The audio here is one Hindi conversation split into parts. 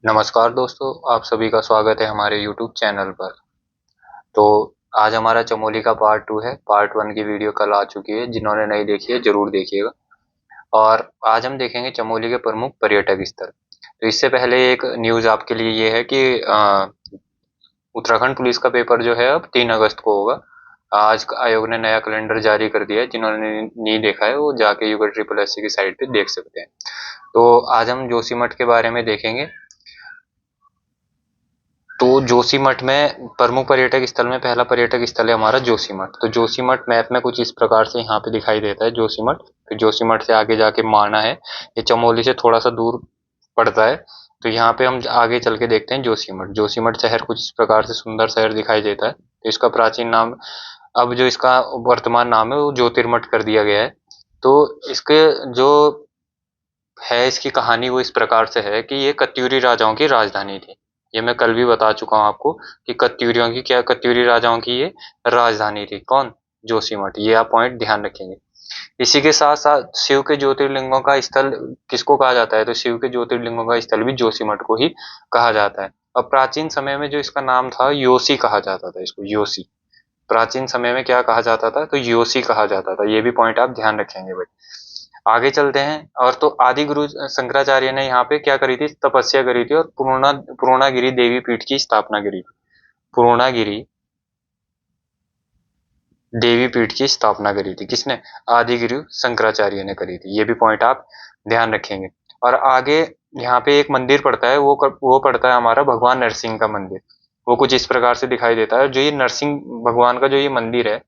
नमस्कार दोस्तों, आप सभी का स्वागत है हमारे YouTube चैनल पर। तो आज हमारा चमोली का पार्ट 2 है। पार्ट 1 की वीडियो कल आ चुकी है, जिन्होंने नहीं देखी है ज़रूर देखिएगा। और आज हम देखेंगे चमोली के प्रमुख पर्यटक स्थल। तो इससे पहले एक न्यूज़ आपके लिए ये है कि उत्तराखंड पुलिस का पेपर जो है अब 3 अगस्त को होगा। आज आयोग ने नया कैलेंडर जारी कर दिया है, जिन्होंने नहीं देखा है वो जाके युगा ट्रिपल एस सी की साइट पे देख सकते हैं। तो आज हम जोशीमठ के बारे में देखेंगे। तो जोशीमठ में प्रमुख पर्यटक स्थल में पहला पर्यटक स्थल है हमारा जोशीमठ। तो जोशीमठ मैप में कुछ इस प्रकार से यहाँ पे दिखाई देता है जोशीमठ। फिर जोशीमठ से आगे जाके माना है, ये चमोली से थोड़ा सा दूर पड़ता है। तो यहाँ पे हम आगे चल के देखते हैं जोशीमठ। जोशीमठ शहर कुछ इस प्रकार से सुंदर शहर दिखाई देता है। तो इसका प्राचीन नाम, अब जो इसका वर्तमान नाम है वो ज्योतिर्मठ कर दिया गया है। तो इसके जो है इसकी कहानी वो इस प्रकार से है कि ये कत्यूरी राजाओं की राजधानी थी। ये मैं कल भी बता चुका हूँ आपको कि कत्यूरी राजाओं की ये राजधानी थी। कौन? जोशीमठ। ये आप पॉइंट ध्यान रखेंगे। इसी के साथ साथ शिव के ज्योतिर्लिंगों का स्थल किसको कहा जाता है? तो शिव के ज्योतिर्लिंगों का स्थल भी जोशीमठ को ही कहा जाता है। और प्राचीन समय में जो इसका नाम था योशी कहा जाता था, इसको योशी। प्राचीन समय में क्या कहा जाता था? तो योशी कहा जाता था। ये भी पॉइंट आप ध्यान रखेंगे भाई। आगे चलते हैं। और तो आदि गुरु शंकराचार्य ने यहाँ पे क्या करी थी? तपस्या करी थी और पूर्णागिरि देवी पीठ की स्थापना करी थी। पूर्णागिरि देवी पीठ की स्थापना करी थी किसने? आदि गुरु शंकराचार्य ने करी थी। ये भी पॉइंट आप ध्यान रखेंगे। और आगे यहाँ पे एक मंदिर पड़ता है, वो पड़ता है हमारा भगवान नरसिंह का मंदिर। वो कुछ इस प्रकार से दिखाई देता है। जो ये नरसिंह भगवान का जो ये मंदिर है,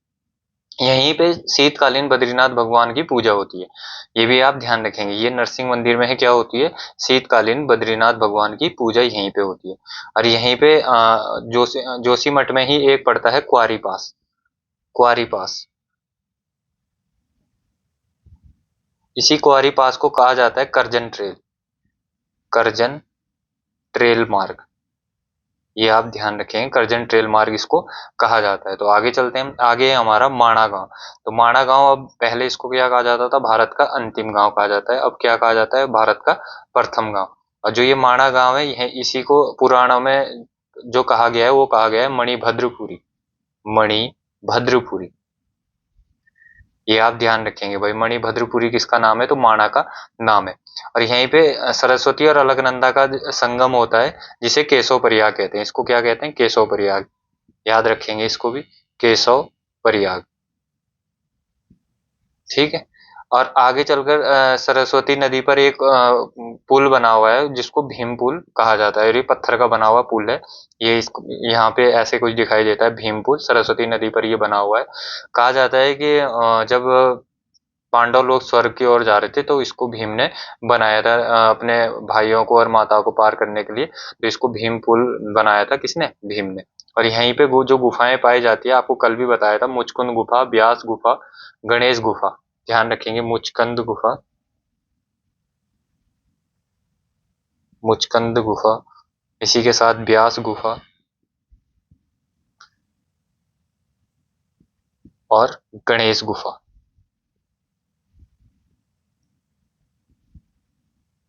यहीं पे शीतकालीन बद्रीनाथ भगवान की पूजा होती है। ये भी आप ध्यान रखेंगे। ये नरसिंह मंदिर में है, क्या होती है? शीतकालीन बद्रीनाथ भगवान की पूजा यहीं पे होती है। और यहीं पे जोशीमठ में ही एक पड़ता है क्वारी पास। क्वारी पास, इसी क्वारी पास को कहा जाता है करजन ट्रेल। करजन ट्रेल मार्ग, ये आप ध्यान रखेंगे। करजन ट्रेल मार्ग इसको कहा जाता है। तो आगे चलते हैं। आगे है हमारा माणा गांव। तो माणा गांव, अब पहले इसको क्या कहा जाता था? भारत का अंतिम गांव कहा जाता है। अब क्या कहा जाता है? भारत का प्रथम गांव। और जो ये माणा गांव है, यह इसी को पुराणों में जो कहा गया है वो कहा गया है मणिभद्रपुरी। मणिभद्रपुरी, ये आप ध्यान रखेंगे भाई। मणिभद्रपुरी किसका नाम है? तो माणा का नाम है। और यहीं पे सरस्वती और अलकनंदा का संगम होता है, जिसे केशव प्रयाग कहते हैं। इसको क्या कहते हैं? केशव प्रयाग। याद रखेंगे इसको भी, केशव प्रयाग। ठीक है। और आगे चलकर सरस्वती नदी पर एक पुल बना हुआ है, जिसको भीम पुल कहा जाता है। और ये पत्थर का बना हुआ पुल है। ये इसको यहाँ पे ऐसे कुछ दिखाई देता है, भीम पुल सरस्वती नदी पर ये बना हुआ है। कहा जाता है कि जब पांडव लोग स्वर्ग की ओर जा रहे थे, तो इसको भीम ने बनाया था अपने भाइयों को और माताओं को पार करने के लिए। तो इसको भीम पुल बनाया था किसने? भीम ने। और यहीं पे वो जो गुफाएं पाई जाती है, आपको कल भी बताया था, मुचकुंद गुफा, ब्यास गुफा, गणेश गुफा। ध्यान रखेंगे, मुचकंद गुफा, मुचकंद गुफा, इसी के साथ ब्यास गुफा और गणेश गुफा,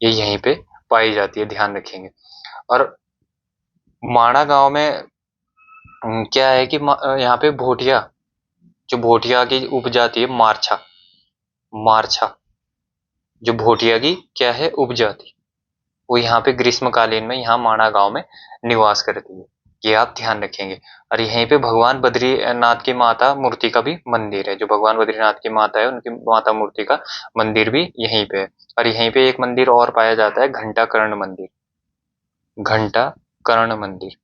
ये यहीं पे पाई जाती है। ध्यान रखेंगे। और माणा गांव में क्या है कि यहाँ पे भोटिया, जो भोटिया की उपजाति है, मारछा। मारछा, जो भोटिया की क्या है? उपजाति, वो यहाँ पे ग्रीष्मकालीन में यहाँ माणा गांव में निवास करती है। ये आप ध्यान रखेंगे। और यहीं पे भगवान बद्रीनाथ की माता मूर्ति का भी मंदिर है। जो भगवान बद्रीनाथ की माता है, उनकी माता मूर्ति का मंदिर भी यहीं पे है। और यहीं पे एक मंदिर और पाया जाता है, घंटा कर्ण मंदिर। घंटा कर्ण मंदिर,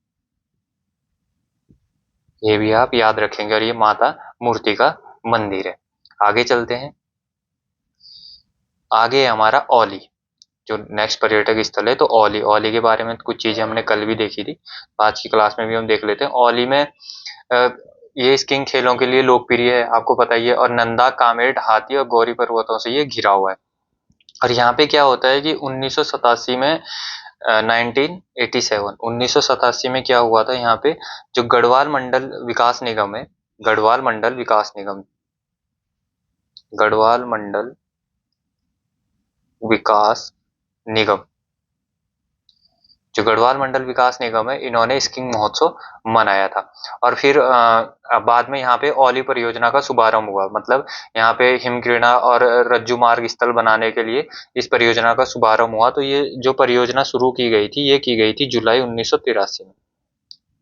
ये भी आप याद रखेंगे। और ये माता मूर्ति का मंदिर है। आगे चलते हैं। आगे है हमारा औली, जो नेक्स्ट पर्यटक स्थल है। तो औली, औली के बारे में कुछ चीजें हमने कल भी देखी थी, आज की क्लास में भी हम देख लेते हैं। औली में ये स्कीइंग खेलों के लिए लोकप्रिय है, आपको पता ही है। और नंदा, कामेट, हाथी और गौरी पर्वतों से ये घिरा हुआ है। और यहाँ पे क्या होता है कि 1987 में 1987 में क्या हुआ था यहाँ पे? जो गढ़वाल मंडल विकास निगम है, गढ़वाल मंडल विकास निगम, गढ़वाल मंडल विकास निगम, जो गढ़वाल मंडल विकास निगम है, इन्होंने स्कीइंग महोत्सव मनाया था। और फिर बाद में यहाँ पे औली परियोजना का शुभारंभ हुआ, मतलब यहाँ पे हिमक्रीड़ा और रज्जु मार्ग स्थल बनाने के लिए इस परियोजना का शुभारंभ हुआ। तो ये जो परियोजना शुरू की गई थी, ये की गई थी जुलाई 1983 में,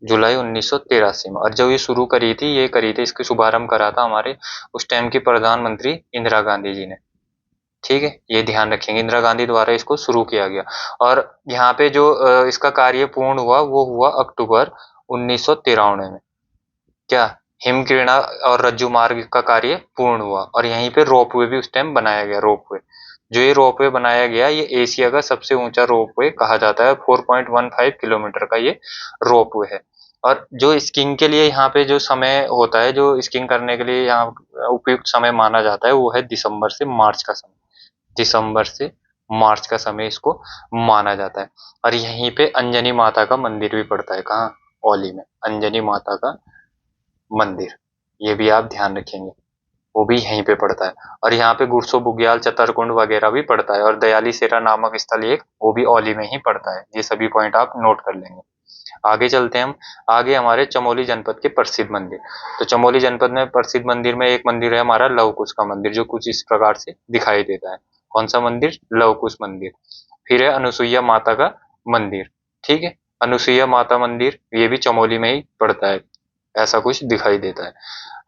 जुलाई 1983 में। और जो ये शुरू करी थी, ये करी थी, इसके शुभारंभ करा था हमारे उस टाइम की प्रधानमंत्री इंदिरा गांधी जी ने। ठीक है, ये ध्यान रखेंगे, इंदिरा गांधी द्वारा इसको शुरू किया गया। और यहाँ पे जो इसका कार्य पूर्ण हुआ वो हुआ अक्टूबर 1993 में। क्या, हिमक्रीड़ा और रज्जु मार्ग का कार्य पूर्ण हुआ। और यहीं पे रोपवे भी उस टाइम बनाया गया, रोपवे। जो ये रोपवे बनाया गया, ये एशिया का सबसे ऊंचा रोपवे कहा जाता है, 4.15 किलोमीटर का ये रोपवे है। और जो स्कीइंग के लिए यहाँ पे जो समय होता है, जो स्कीइंग करने के लिए यहाँ उपयुक्त समय माना जाता है, वो है दिसंबर से मार्च का समय। दिसंबर से मार्च का समय इसको माना जाता है। और यहीं पे अंजनी माता का मंदिर भी पड़ता है, कहाँ, औली में अंजनी माता का मंदिर, ये भी आप ध्यान रखेंगे, वो भी यहीं पे पड़ता है। और यहाँ पे गुरसो बुग्याल चतरकुंड वगैरह भी पड़ता है। और दयाली सेरा नामक स्थल एक, वो भी औली में ही पड़ता है। ये सभी पॉइंट आप नोट कर लेंगे। आगे चलते हैं हम। आगे हमारे चमोली जनपद के प्रसिद्ध मंदिर। तो चमोली जनपद में प्रसिद्ध मंदिर में एक मंदिर है हमारा लव कुश का मंदिर, जो कुछ इस प्रकार से दिखाई देता है। कौन सा मंदिर? लव कुश मंदिर। फिर है अनुसुईया माता का मंदिर। ठीक है, अनुसुईया माता मंदिर, ये भी चमोली में ही पड़ता है, ऐसा कुछ दिखाई देता है।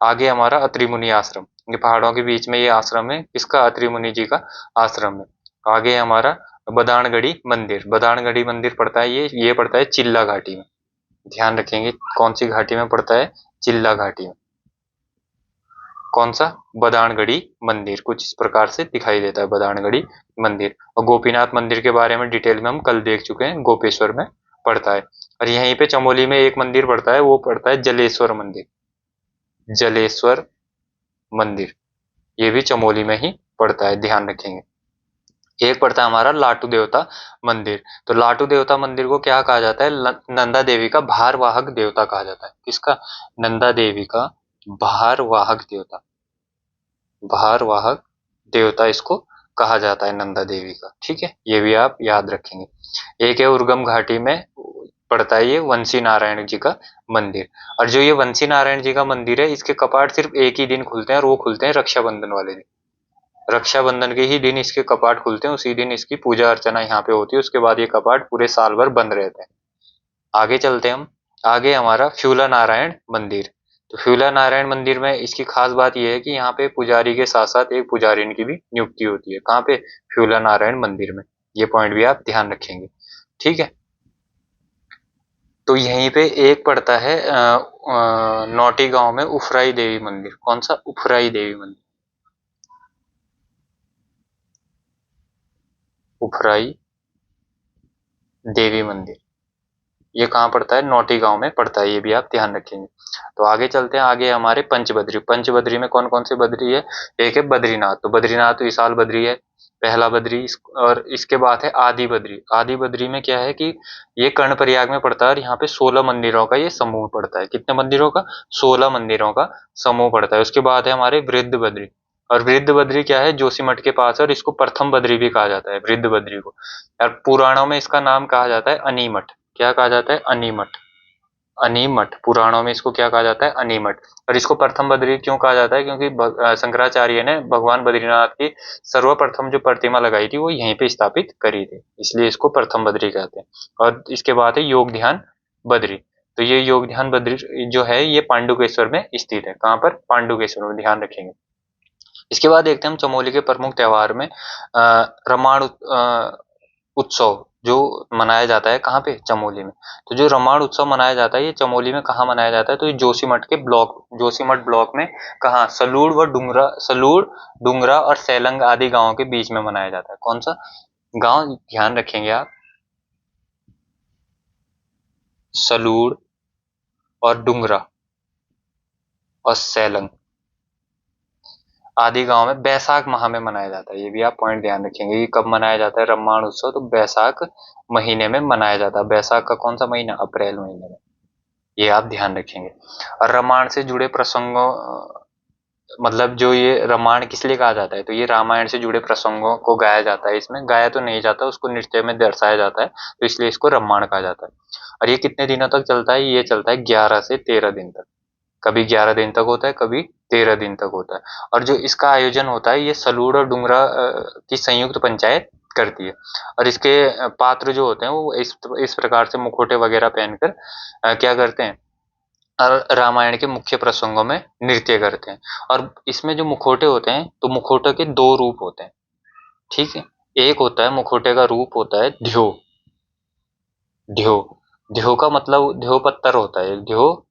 आगे हमारा अत्रि मुनि आश्रम, ये पहाड़ों के बीच में ये आश्रम है, किसका? अत्रि मुनि जी का आश्रम है। आगे हमारा बदाणगढ़ी मंदिर, बदाणगढ़ी मंदिर पड़ता है, ये पड़ता है चिल्ला घाटी में। ध्यान रखेंगे, कौन सी घाटी में पड़ता है? चिल्ला घाटी में। कौन सा? बदाणगढ़ी मंदिर, कुछ इस प्रकार से दिखाई देता है बदाणगढ़ी मंदिर। और गोपीनाथ मंदिर के बारे में डिटेल में हम कल देख चुके हैं, गोपेश्वर में पड़ता है। और यहीं पे चमोली में एक मंदिर पड़ता है, वो पड़ता है जलेश्वर मंदिर, जलेश्वर मंदिर, ये भी चमोली में ही पड़ता है, ध्यान रखेंगे। एक पड़ता है हमारा लाटू देवता मंदिर। तो लाटू देवता मंदिर को क्या कहा जाता है? नंदा देवी का भारवाहक देवता कहा जाता है। किसका? नंदा देवी का भारवाहक देवता, भारवाहक देवता इसको कहा जाता है, नंदा देवी का। ठीक है, ये भी आप याद रखेंगे। एक है उर्गम घाटी में पड़ता है ये वंशी नारायण जी का मंदिर। और जो ये वंशी नारायण जी का मंदिर है, इसके कपाट सिर्फ एक ही दिन खुलते हैं, और वो खुलते हैं रक्षाबंधन वाले दिन। रक्षाबंधन के ही दिन इसके कपाट खुलते हैं, उसी दिन इसकी पूजा अर्चना यहाँ पे होती है। उसके बाद ये कपाट पूरे साल भर बंद रहते हैं। आगे चलते हैं हम। आगे हमारा फ्यूला नारायण मंदिर। तो फ्यूला नारायण मंदिर में इसकी खास बात यह है कि यहाँ पे पुजारी के साथ साथ एक पुजारिन की भी नियुक्ति होती है। कहाँ पे? फ्यूला नारायण मंदिर में। ये पॉइंट भी आप ध्यान रखेंगे। ठीक है, तो यहीं पे एक पड़ता है नौटी गांव में उफराई देवी मंदिर। कौन सा? उफराई देवी मंदिर, उफराई देवी मंदिर, ये कहाँ पड़ता है? नौटी गांव में पड़ता है, ये भी आप ध्यान रखेंगे। तो आगे चलते हैं। आगे हमारे पंचबद्री। पंचबद्री में कौन कौन से बद्री है? एक है बद्रीनाथ, तो बद्रीनाथ तो विशाल बद्री है, पहला बद्री। और इसके बाद है आदि बद्री। आदि बद्री में क्या है कि ये कर्णप्रयाग में पड़ता है, और यहाँ पे 16 मंदिरों का ये समूह पड़ता है। कितने मंदिरों का? 16 मंदिरों का समूह पड़ता है। उसके बाद है हमारे वृद्ध बद्री। और वृद्ध बद्री क्या है? जोशीमठ के पास है, और इसको प्रथम बद्री भी कहा जाता है, वृद्ध बद्री को। और पुराणों में इसका नाम कहा जाता है अनीमठ। क्या कहा जाता है? अनीमठ। अनीमठ, पुराणों में इसको क्या कहा जाता है? अनीमठ। और इसको प्रथम बद्री क्यों कहा जाता है? क्योंकि शंकराचार्य ने भगवान बद्रीनाथ की सर्वप्रथम जो प्रतिमा लगाई थी, वो यहीं पे स्थापित करी थी, इसलिए इसको प्रथम बद्री कहते हैं। और इसके बाद है योग ध्यान बद्री। तो ये योग ध्यान बद्री जो है, ये पांडुकेश्वर में स्थित है। कहाँ पर? पांडुकेश्वर में, ध्यान रखेंगे। इसके बाद देखते हैं हम चमोली के प्रमुख त्योहार में रमाण उत्सव जो मनाया जाता है। कहाँ पे? चमोली में। तो जो रमाण उत्सव मनाया जाता है, ये चमोली में कहाँ मनाया जाता है? तो ये जोशीमठ के ब्लॉक, जोशीमठ ब्लॉक में, कहाँ? सलूड़ व डुंगरा, सलूड़, डुंगरा और सैलंग आदि गांवों के बीच में मनाया जाता है। कौन सा गांव? ध्यान रखेंगे आप, सलूड़ और डुंगरा और सैलंग आदि गांव में बैसाख माह में मनाया जाता है। ये भी आप पॉइंट ध्यान रखेंगे कि कब मनाया जाता है रम्माण उत्सव? तो बैसाख महीने में मनाया जाता है। बैसाख का कौन सा महीना? अप्रैल महीने में, ये आप ध्यान रखेंगे। और रामायण से जुड़े प्रसंगों मतलब जो ये रामायण किस लिए कहा जाता है, तो ये रामायण से जुड़े प्रसंगों को गाया जाता है, इसमें गाया तो नहीं जाता, उसको नृत्य में दर्शाया जाता है, तो इसलिए इसको रामायण कहा जाता है। और ये कितने दिनों तक चलता है, ये चलता है 11 से 13 दिन तक। कभी 11 दिन तक होता है, कभी 13 दिन तक होता है। और जो इसका आयोजन होता है, ये सलूड़ और डुंगरा की संयुक्त पंचायत करती है। और इसके पात्र जो होते हैं वो इस प्रकार से मुखोटे वगैरह पहनकर क्या करते हैं, रामायण के मुख्य प्रसंगों में नृत्य करते हैं। और इसमें जो मुखोटे होते हैं, तो मुखोटे के दो रूप होते हैं, ठीक है। एक होता है, मुखोटे का रूप होता है ध्यो। ध्यो ध्यो का मतलब ध्यो पत्तर होता है, ध्यो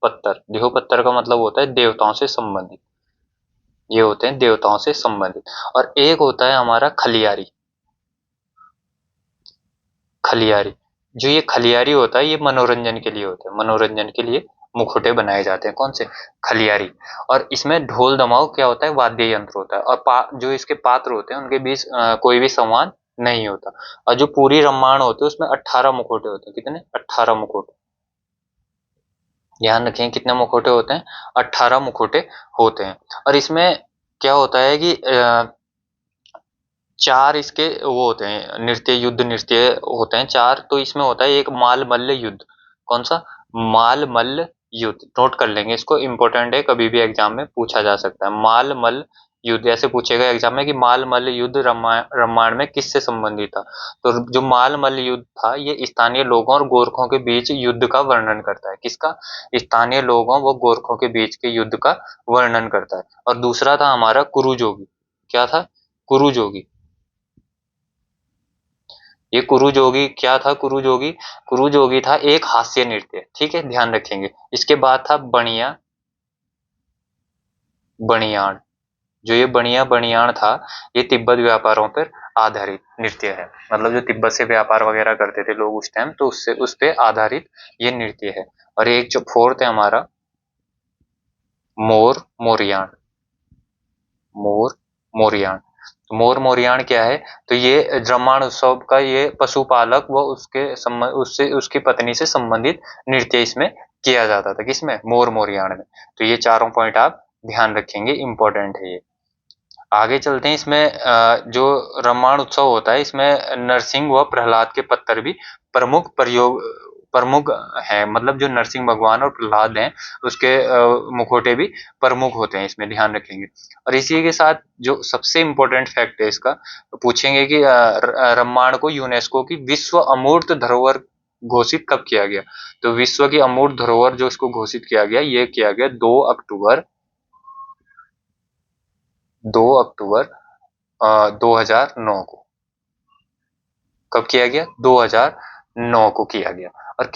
पत्तर का मतलब होता है देवताओं से संबंधित। ये होते हैं देवताओं से संबंधित। और एक होता है हमारा खलियारी। खलियारी, जो ये खलियारी होता है, ये मनोरंजन के लिए होता है, मनोरंजन के लिए मुखौटे बनाए जाते हैं। कौन से? खलियारी। और इसमें ढोल दमाऊ क्या होता है, वाद्य यंत्र होता है। और जो इसके पात्र होते हैं उनके बीच कोई भी संवाद नहीं होता। और जो पूरी रामायण होती है उसमें 18 मुखौटे होते हैं। कितने? 18 मुखौटे। ध्यान रखें कितने मुखौटे होते हैं, 18 मुखौटे होते हैं। और इसमें क्या होता है कि चार इसके वो होते हैं, नृत्य युद्ध नृत्य होते हैं चार। तो इसमें होता है एक माल मल्ल युद्ध। कौन सा? माल मल्ल युद्ध। नोट कर लेंगे इसको, इंपॉर्टेंट है, कभी भी एग्जाम में पूछा जा सकता है। माल मल्ल युद्ध ऐसे पूछेगा एग्जाम में कि माल मल्ल युद्ध रामायण में किससे संबंधित था। तो जो माल मल्ल युद्ध था, ये स्थानीय लोगों और गोरखों के बीच युद्ध का वर्णन करता है। किसका? स्थानीय लोगों व गोरखों के बीच के युद्ध का वर्णन करता है। और दूसरा था हमारा कुरु जोगी। क्या था? कुरु जोगी। ये कुरु जोगी क्या था? कुरु जोगी था एक हास्य नृत्य, ठीक है, ध्यान रखेंगे। इसके बाद था बणिया बणियाण। जो ये बणिया बणियाण था, ये तिब्बत व्यापारों पर आधारित नृत्य है। मतलब जो तिब्बत से व्यापार वगैरह करते थे लोग उस टाइम, तो उससे उस पे आधारित ये नृत्य है। और एक जो फोर्थ है हमारा, मोर मोरियाण। मोर मोरियाण। मोर मोरियाण क्या है? तो ये रामायण उत्सव का ये पशुपालक व उससे उसकी पत्नी से संबंधित नृत्य इसमें किया जाता था। किसमें? मोर मोरियाण में। तो ये चारों पॉइंट आप ध्यान रखेंगे, इंपॉर्टेंट है ये। आगे चलते हैं। इसमें जो रामायण उत्सव होता है, इसमें नरसिंह व प्रहलाद के पत्तर भी प्रमुख है। मतलब जो नरसिंह भगवान और प्रहलाद हैं, उसके मुखौटे भी प्रमुख होते हैं, इसमें ध्यान रखेंगे। और इसी के साथ जो सबसे इम्पोर्टेंट फैक्ट है इसका, पूछेंगे कि रामायण को यूनेस्को की विश्व अमूर्त धरोहर घोषित कब किया गया। तो विश्व की अमूर्त धरोहर जो इसको घोषित किया गया, ये किया गया 2 अक्टूबर 2009 को। कब किया गया? 2009 को किया गया। और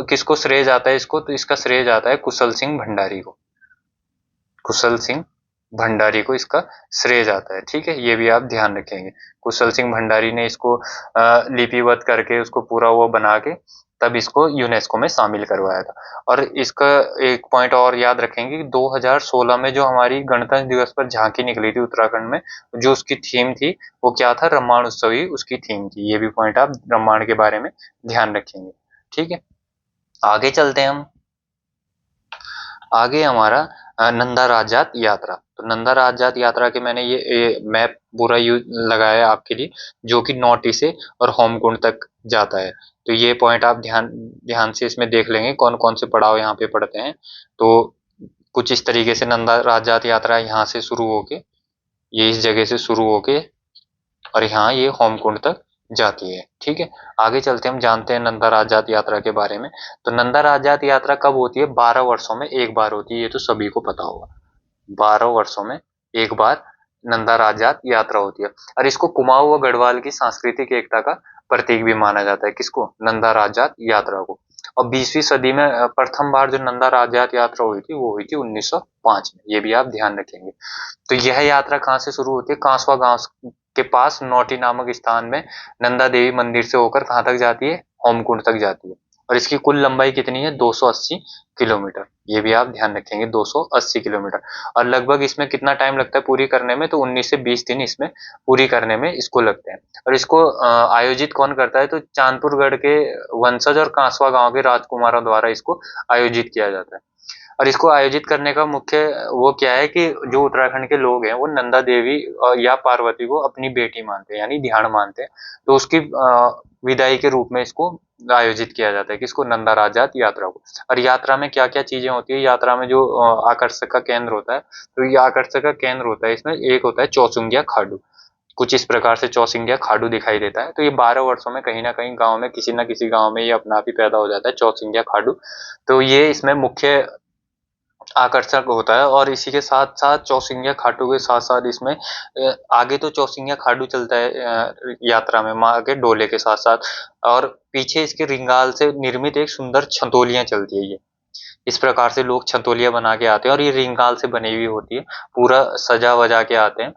किसको श्रेय जाता है इसको? तो इसका श्रेय जाता है कुशल सिंह भंडारी को। कुशल सिंह भंडारी को इसका श्रेय जाता है, ठीक है। ये भी आप ध्यान रखेंगे। कुशल सिंह भंडारी ने इसको लिपिबद्ध करके उसको पूरा वो बना के तब इसको यूनेस्को में शामिल करवाया था। और इसका एक पॉइंट और याद रखेंगे कि 2016 में जो हमारी गणतंत्र दिवस पर झांकी निकली थी उत्तराखंड में, जो उसकी थीम थी वो क्या था? रामायण उत्सव ही उसकी थीम थी। ये भी पॉइंट आप रामायण के बारे में ध्यान रखेंगे, ठीक है। आगे चलते हैं हम। आगे हमारा नंदा राजजात यात्रा। तो नंदा राजजात यात्रा के मैंने ये मैप पूरा लगाया आपके लिए, जो कि नौटी से और होमकुंड तक जाता है। तो ये पॉइंट आप ध्यान ध्यान से इसमें देख लेंगे कौन कौन से पड़ाव यहाँ पे पड़ते हैं। तो कुछ इस तरीके से नंदा राजजात यात्रा यहाँ से शुरू होके, ये इस जगह से शुरू होके और यहाँ ये होमकुंड तक जाती है, ठीक है। आगे चलते हम जानते हैं नंदा राजजात यात्रा के बारे में। तो नंदा राजजात यात्रा कब होती है? 12 वर्षों में एक बार होती है, ये तो सभी को पता होगा। 12 वर्षों में एक बार नंदा राजजात यात्रा होती है। और इसको कुमाऊं व गढ़वाल की सांस्कृतिक एकता का प्रतीक भी माना जाता है। किसको? नंदा राजजात यात्रा को। और 20वीं सदी में प्रथम बार जो नंदा राजजात यात्रा हुई थी वो हुई थी 1905 में। ये भी आप ध्यान रखेंगे। तो यह यात्रा कहाँ से शुरू होती है? कांसवा गांव के पास नौटी नामक स्थान में नंदा देवी मंदिर से होकर कहाँ तक जाती है? होमकुंड तक जाती है। और इसकी कुल लंबाई कितनी है? 280 किलोमीटर। ये भी आप ध्यान रखेंगे, 280 किलोमीटर। और लगभग इसमें कितना टाइम लगता है पूरी करने में? तो 19 से 20 दिन इसमें पूरी करने में इसको लगते हैं। और इसको आयोजित कौन करता है? तो चांदपुरगढ़ के वंशज और कांसवा गांव के राजकुमारों द्वारा इसको आयोजित किया जाता है। और इसको आयोजित करने का मुख्य वो क्या है कि जो उत्तराखंड के लोग हैं वो नंदा देवी या पार्वती को अपनी बेटी मानते हैं, यानी ध्यान मानते हैं। तो उसकी विदाई के रूप में इसको आयोजित किया जाता है, किसको, नंदा राजात यात्रा को। और यात्रा में क्या क्या चीजें होती है, यात्रा में जो आकर्षक का केंद्र होता है, तो ये आकर्षक का केंद्र होता है इसमें एक होता है चौसुंगिया खाडू। कुछ इस प्रकार से चौसिंगिया खाडू दिखाई देता है। तो ये 12 वर्षों में कहीं ना कहीं गांव में, किसी ना किसी गांव में ये अपना आप ही पैदा हो जाता है चौसिंगिया खाडू। तो ये इसमें मुख्य आकर्षक होता है। और इसी के साथ साथ चौसिंगिया खाडू के साथ साथ इसमें आगे तो चौसिंगिया खाडू चलता है यात्रा में माँ के डोले के साथ साथ, और पीछे इसके रिंगाल से निर्मित एक सुंदर छतोलियां चलती है। ये इस प्रकार से लोग छतोलियां बना के आते हैं और ये रिंगाल से बनी हुई होती है, पूरा सजा वजा के आते हैं।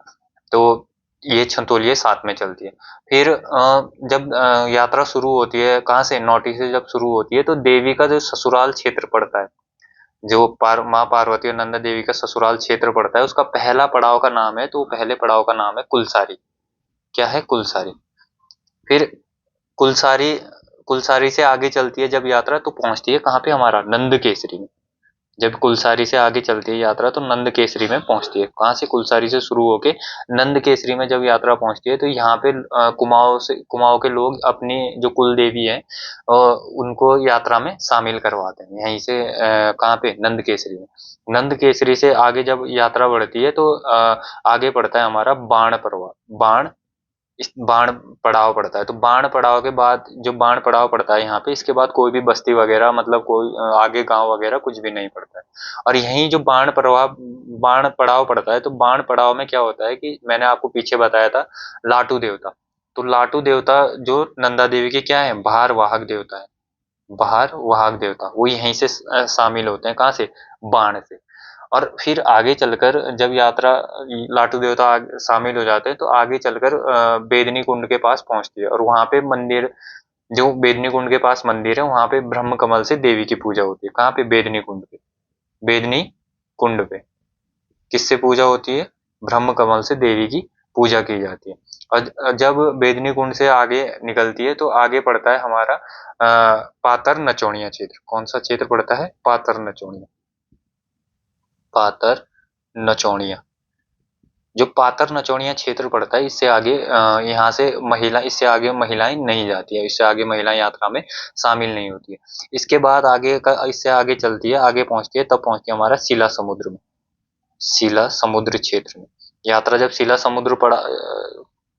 तो ये छतोलियां साथ में चलती है। फिर जब यात्रा शुरू होती है, कहाँ से, नौटी से जब शुरू होती है, तो देवी का जो ससुराल क्षेत्र पड़ता है, जो माँ पार्वती और नंदा देवी का ससुराल क्षेत्र पड़ता है, उसका पहला पड़ाव का नाम है, तो पहले पड़ाव का नाम है कुलसारी। क्या है, कुलसारी। फिर कुलसारी कुलसारी से आगे चलती है जब यात्रा, तो पहुंचती है कहाँ पे, हमारा नंद केसरी में। जब कुलसारी से आगे चलती है यात्रा तो नंद केसरी में पहुंचती है। कहाँ से, कुलसारी से शुरू होके नंद केसरी में जब यात्रा पहुंचती है, तो यहाँ पे कुमाऊं के लोग अपनी जो कुल देवी है उनको यात्रा में शामिल करवाते हैं, यहीं से कहाँ पे, नंद केसरी में। नंद केसरी से आगे जब यात्रा बढ़ती है तो आगे पड़ता है हमारा बाण परवा, बाण, इस बाण पड़ाव पड़ता है। तो बाण पड़ाव के बाद, जो बाण पड़ाव पड़ता है यहाँ पे, इसके बाद कोई भी बस्ती वगैरह, मतलब कोई आगे गांव वगैरह कुछ भी नहीं पड़ता है। और यहीं जो बाण पड़ाव पड़ता है, तो बाण पड़ाव में क्या होता है कि मैंने आपको पीछे बताया था लाटू देवता। तो लाटू देवता जो नंदा देवी के क्या है, भार वाहक देवता है, भार वाहक देवता, वो यहीं से शामिल होते हैं, कहाँ से, बाण से। और फिर आगे चलकर जब यात्रा, लाटू देवता शामिल हो जाते हैं, तो आगे चलकर बेदनी कुंड के पास पहुंचती है, और वहां पे मंदिर, जो बेदनी कुंड के पास मंदिर है, वहां पे ब्रह्म कमल से देवी की पूजा होती है। कहाँ पे, बेदनी कुंड पे, बेदनी कुंड पे किससे पूजा होती है, ब्रह्म कमल से देवी की पूजा की जाती है। और जब बेदनी कुंड से आगे निकलती है, तो आगे पड़ता है हमारा पातर नचौड़िया क्षेत्र। कौन सा क्षेत्र पड़ता है, पातर नचौड़िया, पातर नचौड़िया। जो पातर नचौड़िया क्षेत्र पड़ता है, इससे आगे यहाँ से इससे आगे महिलाएं नहीं जाती है, इससे आगे महिलाएं यात्रा में शामिल नहीं होती है। इसके बाद आगे का, इससे आगे चलती है, आगे पहुंचती है, तब पहुंचती है हमारा शिला समुद्र में, शिला समुद्र क्षेत्र में। यात्रा जब शिला समुद्र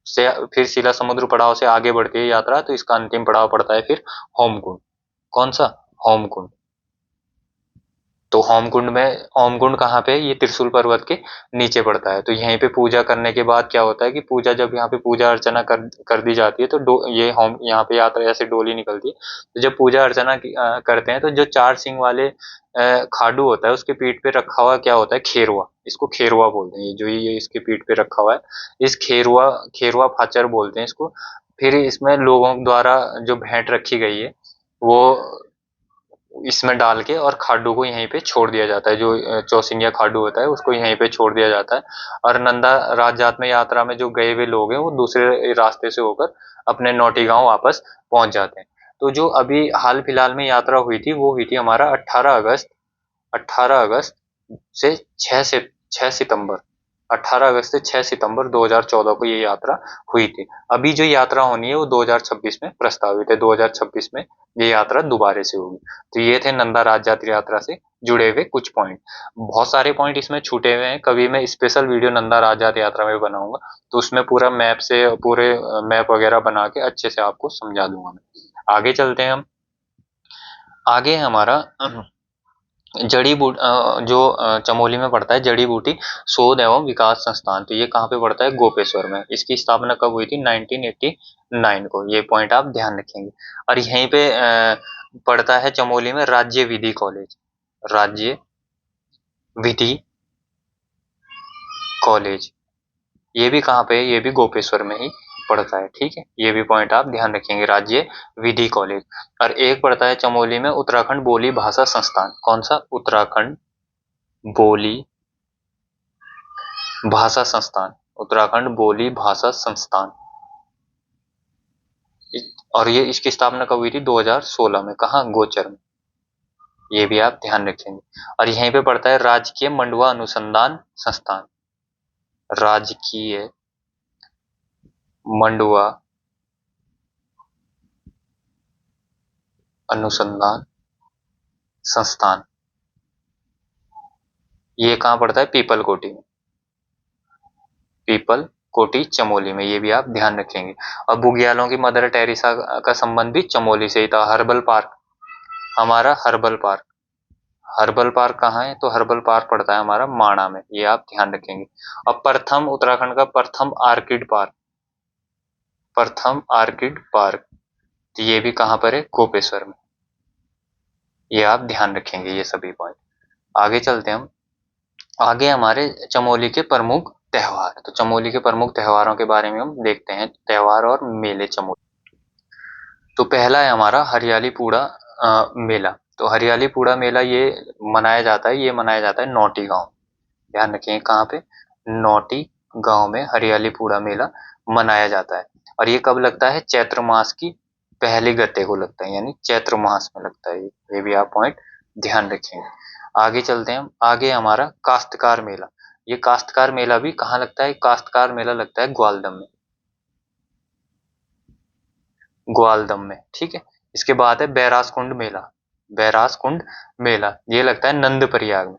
से, फिर शिला समुद्र पड़ाव से आगे बढ़ती है यात्रा, तो इसका अंतिम पड़ाव पड़ता है फिर होमकुंड। कौन सा, होमकुंड। तो होमकुंड में, होमकुंड कहाँ पे है, ये त्रिशूल पर्वत के नीचे पड़ता है। तो यहीं पे पूजा करने के बाद क्या होता है कि पूजा, जब यहाँ पे पूजा अर्चना कर दी जाती है, तो ये होम, यहाँ पे यात्रा ऐसे डोली निकलती है। तो जब पूजा अर्चना करते हैं, तो जो 4 सिंह वाले खाडू होता है, उसके पीठ पे रखा हुआ क्या होता है, खेरवा। इसको खेरवा बोलते हैं, ये जो ये इसके पीठ पे रखा हुआ है, इस खेरवा, खेरवा फाचर बोलते हैं इसको। फिर इसमें लोगों द्वारा जो भेंट रखी गई है, वो इसमें डाल के और खाडू को यहीं पे छोड़ दिया जाता है। जो चौसिंगिया खाडू होता है, उसको यहीं पे छोड़ दिया जाता है। और नंदा राजजात में यात्रा में जो गए हुए लोग हैं, वो दूसरे रास्ते से होकर अपने नौटी गांव वापस पहुंच जाते हैं। तो जो अभी हाल फिलहाल में यात्रा हुई थी, वो हुई थी हमारा 18 अगस्त, 18 अगस्त से 6 सितंबर, 18 अगस्त से 6 सितंबर 2014 को ये यात्रा हुई थी। अभी जो यात्रा होनी है वो 2026 में प्रस्तावित है, 2026 में ये यात्रा दोबारा से होगी। तो ये थे नंदा राज यात्रा से जुड़े हुए कुछ पॉइंट। बहुत सारे पॉइंट इसमें छूटे हुए हैं, कभी मैं स्पेशल वीडियो नंदा राज यात्रा में बनाऊंगा, तो उसमें पूरा मैप से, पूरे मैप वगैरह बना के अच्छे से आपको समझा दूंगा मैं। आगे चलते हैं हम। आगे है हमारा जड़ी बूटी, जो चमोली में पड़ता है जड़ी बूटी शोध एवं विकास संस्थान। तो ये कहाँ पे पड़ता है, गोपेश्वर में। इसकी स्थापना कब हुई थी, 1989 को। ये पॉइंट आप ध्यान रखेंगे। और यहीं पे पड़ता है चमोली में राज्य विधि कॉलेज, राज्य विधि कॉलेज। ये भी कहाँ पे है, ये भी गोपेश्वर में ही पड़ता है, ठीक है। ये भी पॉइंट आप ध्यान रखेंगे, राज्य विधि कॉलेज। और एक पड़ता है चमोली में उत्तराखंड बोली भाषा संस्थान। कौन सा, उत्तराखंड बोली भाषा संस्थान, उत्तराखंड बोली भाषा संस्थान। और ये, इसकी स्थापना कब हुई थी, 2016 में। कहाँ, गोचर में। ये भी आप ध्यान रखेंगे। और यहीं पे पड़ता है राजकीय मंडुआ अनुसंधान संस्थान, राजकीय मंडुआ अनुसंधान संस्थान, ये कहाँ पड़ता है? पीपल कोटी में, पीपल कोटी चमोली में, ये भी आप ध्यान रखेंगे। अब बुग्यालों की मदर टेरेसा का संबंध भी चमोली से ही था। हर्बल पार्क, हमारा हर्बल पार्क, हर्बल पार्क कहाँ है? तो हर्बल पार्क पड़ता है हमारा माणा में, ये आप ध्यान रखेंगे। अब प्रथम उत्तराखंड का प्रथम आर्किड पार्क, प्रथम आर्किड पार्क, तो ये भी कहाँ पर है? गोपेश्वर में, ये आप ध्यान रखेंगे ये सभी पॉइंट। आगे चलते हैं हम, आगे हमारे चमोली के प्रमुख त्योहार। तो चमोली के प्रमुख त्योहारों के बारे में हम देखते हैं, त्योहार और मेले चमोली। तो पहला है हमारा हरियाली पूड़ा मेला। तो हरियाली पूड़ा मेला ये मनाया जाता है, ये मनाया जाता है नौटी गांव, ध्यान रखिए कहाँ पे? नौटी गांव में हरियाली पूड़ा मेला मनाया जाता है। और ये कब लगता है? चैत्र मास की पहली गते को लगता है, यानी चैत्र मास में लगता है ये भी आप पॉइंट ध्यान रखेंगे। आगे चलते हैं हम, आगे हमारा काश्तकार मेला। ये काश्तकार मेला भी कहाँ लगता है? काश्तकार मेला लगता है ग्वालदम में, ग्वालदम में, ठीक है। इसके बाद है बैरास कुंड मेला, बैरास कुंड मेला ये लगता है नंद प्रयाग में,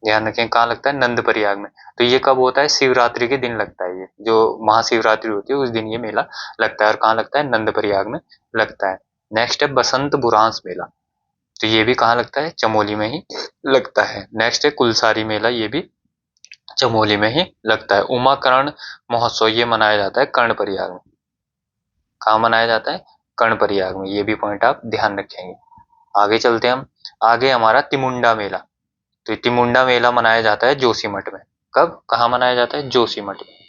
ध्यान रखें कहाँ लगता है? नंद प्रयाग में। तो ये कब होता है? शिवरात्रि के दिन लगता है, ये जो महाशिवरात्रि होती है उस दिन ये मेला लगता है। और कहाँ लगता है? नंद प्रयाग में लगता है। नेक्स्ट है बसंत बुरांस मेला, तो ये भी कहाँ लगता है? चमोली में ही लगता है। नेक्स्ट है कुलसारी मेला, ये भी चमोली में ही लगता है। उमाकरण महोत्सव ये मनाया जाता है कर्णप्रयाग में, कहाँ मनाया जाता है? कर्णप्रयाग में, ये भी पॉइंट आप ध्यान रखेंगे। आगे चलते हैं हम, आगे हमारा तिमुंडा मेला। तो तिमुंडा मेला मनाया जाता है जोशीमठ में, कब कहाँ मनाया जाता है? जोशीमठ में।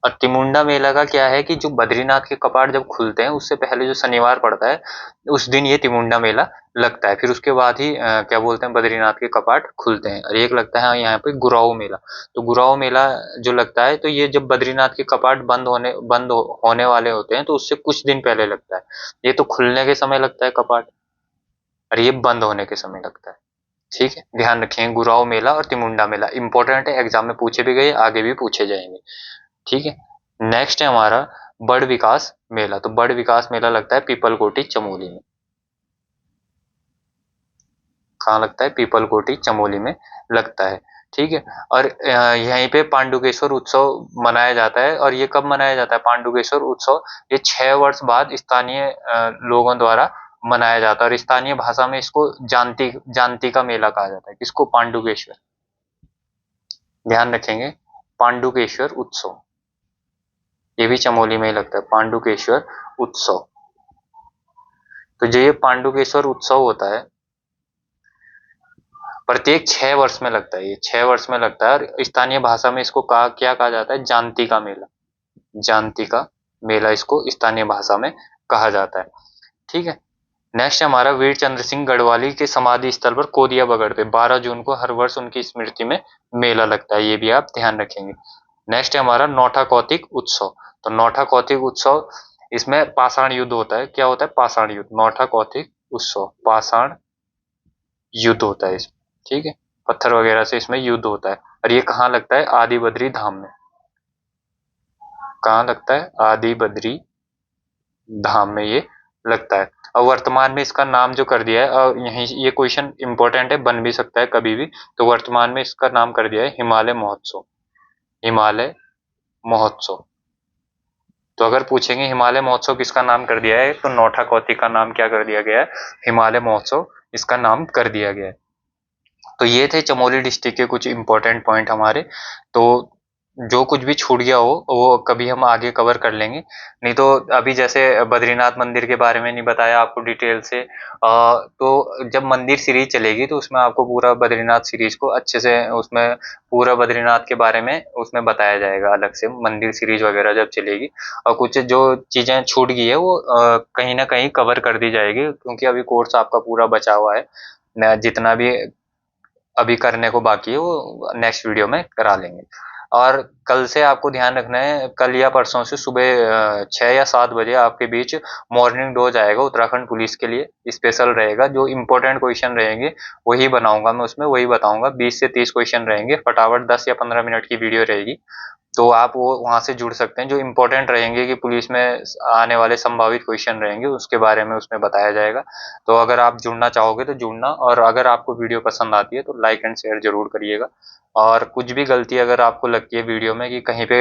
और तिमुंडा मेला का क्या है कि जो बद्रीनाथ के कपाट जब खुलते हैं उससे पहले जो शनिवार पड़ता है उस दिन ये तिमुंडा मेला लगता है, फिर उसके बाद ही क्या बोलते हैं बद्रीनाथ के कपाट खुलते हैं। और एक लगता है यहाँ पे गुराऊ मेला। तो गुराऊ मेला जो लगता है तो ये जब बद्रीनाथ के कपाट होने वाले होते हैं तो उससे कुछ दिन पहले लगता है। ये तो खुलने के समय लगता है कपाट, और ये बंद होने के समय लगता है, ठीक है। ध्यान रखें गुराऊ मेला और तिमुंडा मेला इंपॉर्टेंट है, एग्जाम में पूछे भी गए, आगे भी पूछे जाएंगे, ठीक है। नेक्स्ट है हमारा बड़ विकास मेला। तो बड़ विकास मेला लगता है पीपल कोटी चमोली में, कहाँ लगता है? पीपल कोटी चमोली में लगता है, ठीक है। और यहीं पे पांडुकेश्वर उत्सव मनाया जाता है। और ये कब मनाया जाता है पांडुकेश्वर उत्सव? ये 6 वर्ष बाद स्थानीय लोगों द्वारा मनाया जाता है। और स्थानीय भाषा में इसको जानती जानती का मेला कहा जाता है। किसको? पांडुकेश्वर, ध्यान रखेंगे पांडुकेश्वर उत्सव, ये भी चमोली में ही लगता है पांडुकेश्वर उत्सव। तो जो ये पांडुकेश्वर उत्सव होता है प्रत्येक 6 वर्ष में लगता है, ये 6 वर्ष में लगता है। और स्थानीय भाषा में इसको क्या कहा जाता है? जानती का मेला, जानती का मेला इसको स्थानीय भाषा में कहा जाता है, ठीक है। नेक्स्ट हमारा वीर चंद्र सिंह गढ़वाली के समाधि स्थल पर कोदिया बगड़ पे 12 जून को हर वर्ष उनकी स्मृति में मेला लगता है, ये भी आप ध्यान रखेंगे। नेक्स्ट है हमारा नौठा कौतिक उत्सव। तो नौठा कौतिक उत्सव इसमें पाषाण युद्ध होता है, क्या होता है? पाषाण युद्ध, नौठा कौतिक उत्सव पाषाण युद्ध होता है इसमें, ठीक है। पत्थर वगैरह से इसमें युद्ध होता है। और ये कहाँ लगता है? आदि बद्री धाम में, कहाँ लगता है? आदि बद्री धाम में ये लगता है। और वर्तमान में इसका नाम जो कर दिया है, और यही ये क्वेश्चन इंपॉर्टेंट है, बन भी सकता है कभी भी। तो वर्तमान में इसका नाम कर दिया है हिमालय महोत्सव, हिमालय महोत्सव। तो अगर पूछेंगे हिमालय महोत्सव किसका नाम कर दिया है, तो नौठा कौतिक का नाम क्या कर दिया गया है? हिमालय महोत्सव इसका नाम कर दिया गया है। तो ये थे चमोली डिस्ट्रिक्ट के कुछ इंपॉर्टेंट पॉइंट हमारे। तो जो कुछ भी छूट गया हो वो कभी हम आगे कवर कर लेंगे। नहीं तो अभी जैसे बद्रीनाथ मंदिर के बारे में नहीं बताया आपको डिटेल से, तो जब मंदिर सीरीज चलेगी तो उसमें आपको पूरा बद्रीनाथ सीरीज को अच्छे से उसमें पूरा बद्रीनाथ के बारे में उसमें बताया जाएगा अलग से, मंदिर सीरीज वगैरह जब चलेगी। और कुछ जो चीजें छूट गई है वो कहीं ना कहीं कवर कर दी जाएगी, क्योंकि अभी कोर्स आपका पूरा बचा हुआ है, जितना भी अभी करने को बाकी है वो नेक्स्ट वीडियो में करा लेंगे। और कल से आपको ध्यान रखना है, कल या परसों से सुबह 6 या 7 बजे आपके बीच मॉर्निंग डोज आएगा उत्तराखंड पुलिस के लिए, स्पेशल रहेगा। जो इम्पोर्टेंट क्वेश्चन रहेंगे वही बनाऊंगा मैं, उसमें वही बताऊंगा। 20 से 30 क्वेश्चन रहेंगे, फटाफट 10 या 15 मिनट की वीडियो रहेगी। तो आप वो वहां से जुड़ सकते हैं। जो इम्पोर्टेंट रहेंगे कि पुलिस में आने वाले संभावित क्वेश्चन रहेंगे उसके बारे में उसमें बताया जाएगा। तो अगर आप जुड़ना चाहोगे तो जुड़ना, और अगर आपको वीडियो पसंद आती है तो लाइक एंड शेयर जरूर करिएगा। और कुछ भी गलती अगर आपको लगती है वीडियो में कि कहीं पे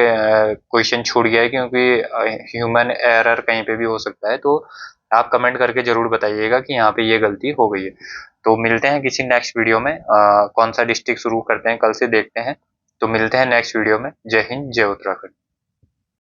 क्वेश्चन छूट गया है, क्योंकि ह्यूमन एरर कहीं पे भी हो सकता है, तो आप कमेंट करके जरूर बताइएगा कि यहाँ पे ये गलती हो गई है। तो मिलते हैं किसी नेक्स्ट वीडियो में। कौन सा डिस्ट्रिक्ट शुरू करते हैं कल से देखते हैं। तो मिलते हैं नेक्स्ट वीडियो में। जय हिंद, जय उत्तराखंड।